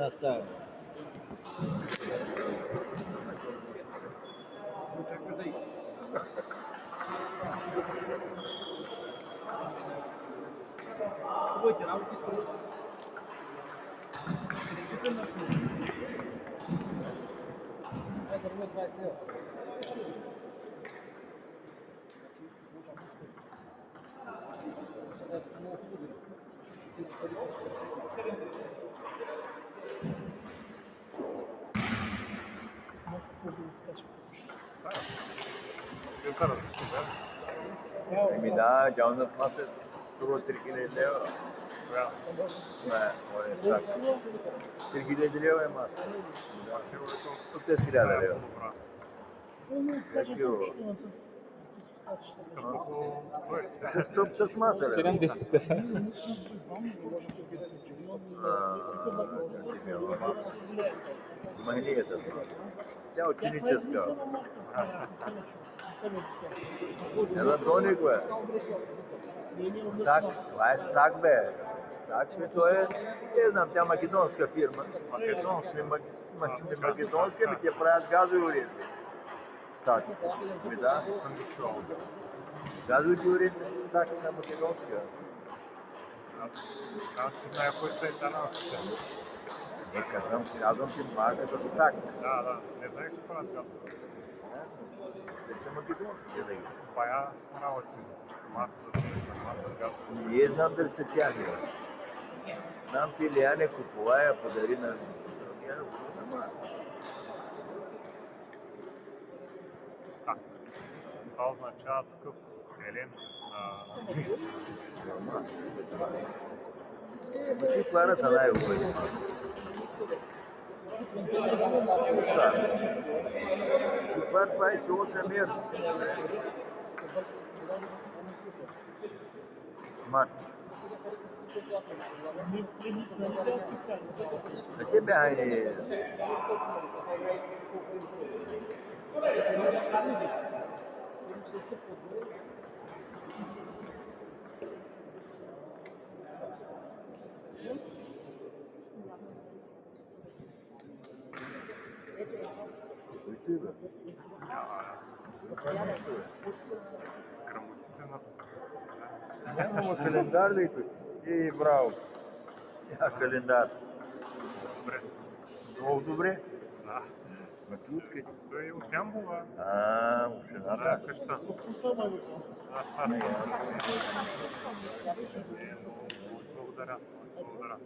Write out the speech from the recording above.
една стая. Хубавите работи струват. Решително на всичко. Това дърво е 20 лева. Много хубаво. Само се по-добре скача. Те са различни, да? Еми да, джалната маса струва 3000 лева. Коя? Не, моя стак. 3000 лева е маса. Тук е 1000 лева. Много скача топчетоната с... Колко той? Тъстъпта с маса, лева. 70. Магнията. Тя е ученическа. Една тониква е. Стак, това е стак, бе. Стак, бе, той е, не знам, тя македонска фирма. Македонска, ми те правят газови уредби. Стак. Ми да. Не съм ги чувал. Газовите уредби стак са македонска. Аз знам, че някои са италиански цели. Не, казвам ти марката стак. Да, не знаех, че правят газови. Те са македонски, да ги. Бая работи. Маса за днешна, маса за газови. Не знам дали са тяхни. Знам, че Илияне купува я подари на другия на маса. Стак. Това означава такъв елен на английски. Маса, ти пара са най-хубави. Чупар 28 евро. Смач. А те бяха Грамотите на състезание. Няма календар ли тук? И браво. Няма календар. Добре. Много добре. Да. Ма ти откъде? Той е от Ямбова. Общината. Да, къща. Благодаря. Благодаря.